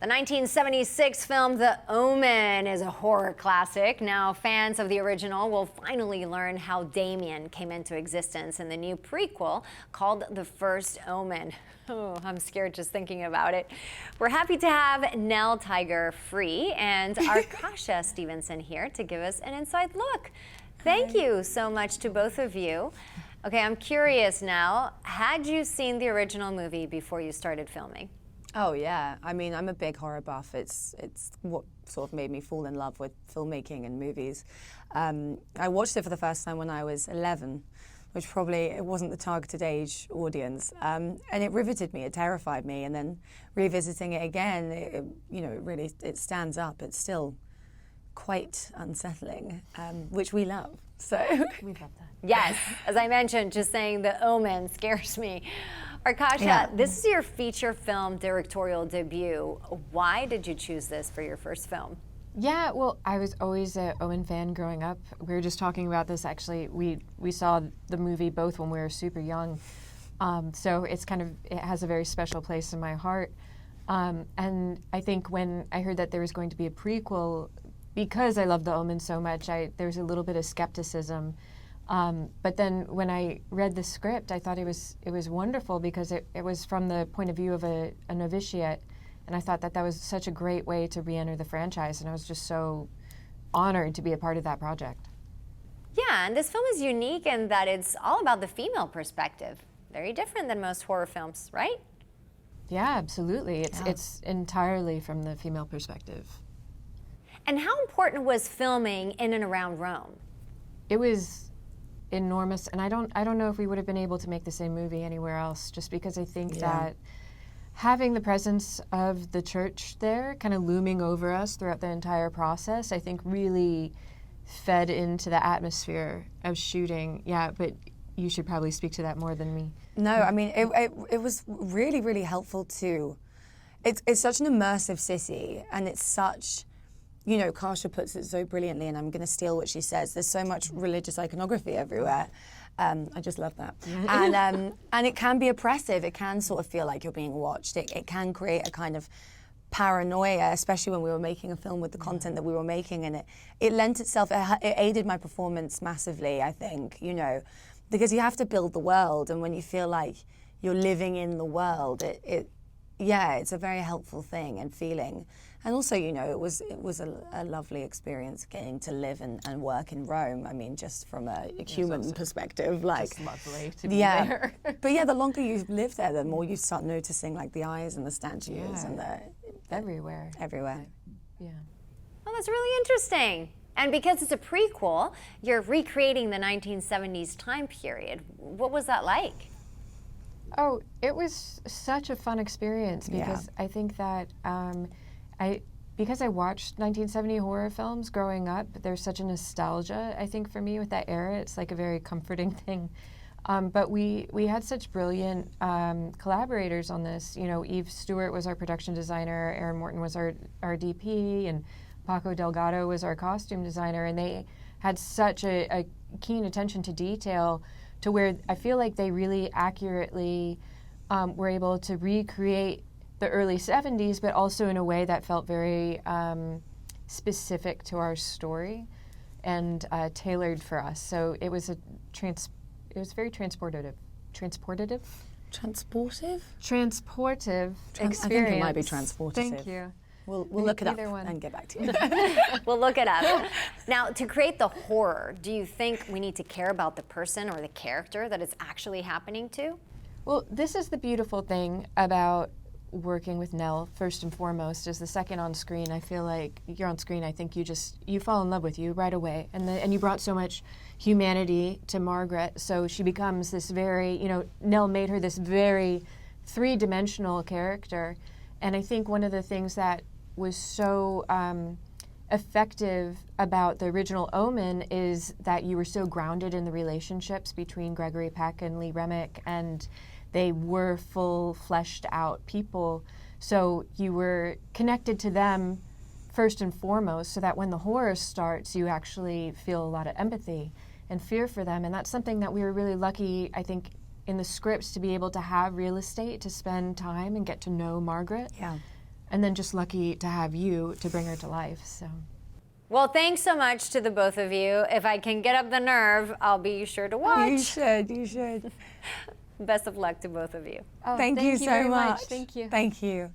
The 1976 film The Omen is a horror classic. Now fans of the original will finally learn how Damien came into existence in the new prequel called The First Omen. Oh, I'm scared just thinking about it. We're happy to have Nell Free and Arkasha Stevenson here to give us an inside look. Thank you so much to both of you. Okay, I'm curious now, had you seen the original movie before you started filming? Oh yeah, I mean, I'm a big horror buff. It's what sort of made me fall in love with filmmaking and movies. I watched it for the first time when I was 11, which probably it wasn't the targeted age audience, and it riveted me, it terrified me, and then revisiting it again, it stands up. It's still quite unsettling, which we love. So we love that. Yes, as I mentioned, just saying The Omen scares me. Arkasha, This is your feature film directorial debut. Why did you choose this for your first film? Yeah, well, I was always an Omen fan growing up. We were just talking about this actually. We saw the movie both when we were super young, so it has a very special place in my heart. And I think when I heard that there was going to be a prequel, because I love The Omen so much, there was a little bit of skepticism. But then when I read the script, I thought it was wonderful because it was from the point of view of a novitiate, and I thought that was such a great way to re-enter the franchise, and I was just so honored to be a part of that project. Yeah, and this film is unique in that it's all about the female perspective. Very different than most horror films, right? Yeah, absolutely. It's entirely from the female perspective. And how important was filming in and around Rome? It was enormous, and I don't know if we would have been able to make the same movie anywhere else, just because I think that having the presence of the church there kind of looming over us throughout the entire process, I think really fed into the atmosphere of shooting. Yeah, but you should probably speak to that more than me. No, I mean, it was really, really helpful too. It's such an immersive city, and it's such, Kasha puts it so brilliantly, and I'm going to steal what she says. There's so much religious iconography everywhere. I just love that. And it can be oppressive. It can sort of feel like you're being watched. It can create a kind of paranoia, especially when we were making a film with the content that we were making. And it lent itself, it aided my performance massively, I think, because you have to build the world. And when you feel like you're living in the world, it's a very helpful thing and feeling. And also, it was a lovely experience getting to live and work in Rome. I mean, just from a human perspective, just lovely to be there. But yeah, the longer you live there, the more you start noticing like the eyes and the statues and everywhere. Yeah. Well, that's really interesting. And because it's a prequel, you're recreating the 1970s time period. What was that like? Oh, it was such a fun experience because I think that because I watched 1970 horror films growing up, there's such a nostalgia, I think, for me with that era. It's like a very comforting thing. But we had such brilliant collaborators on this. Eve Stewart was our production designer, Aaron Morton was our DP, and Paco Delgado was our costume designer, and they had such a keen attention to detail to where I feel like they really accurately were able to recreate the early 70s, but also in a way that felt very specific to our story and tailored for us. So it was very transportive. Transportive experience. I think it might be transportive. Thank you. We'll look it up one. and get back to you. We'll look it up. Now, to create the horror, do you think we need to care about the person or the character that it's actually happening to? Well, this is the beautiful thing about working with Nell, first and foremost, is the second on screen. I feel like you're on screen, I think you fall in love with you right away. And you brought so much humanity to Margaret, so she becomes this very, Nell made her this very three-dimensional character. And I think one of the things that was so effective about the original Omen is that you were so grounded in the relationships between Gregory Peck and Lee Remick, and they were full, fleshed-out people. So you were connected to them first and foremost, so that when the horror starts, you actually feel a lot of empathy and fear for them. And that's something that we were really lucky, I think, in the scripts to be able to have real estate to spend time and get to know Margaret. Yeah. and then just lucky to have you to bring her to life. So. Well, thanks so much to the both of you. If I can get up the nerve, I'll be sure to watch. You should. You should. Best of luck to both of you. Oh, Thank you so very much. Thank you. Thank you.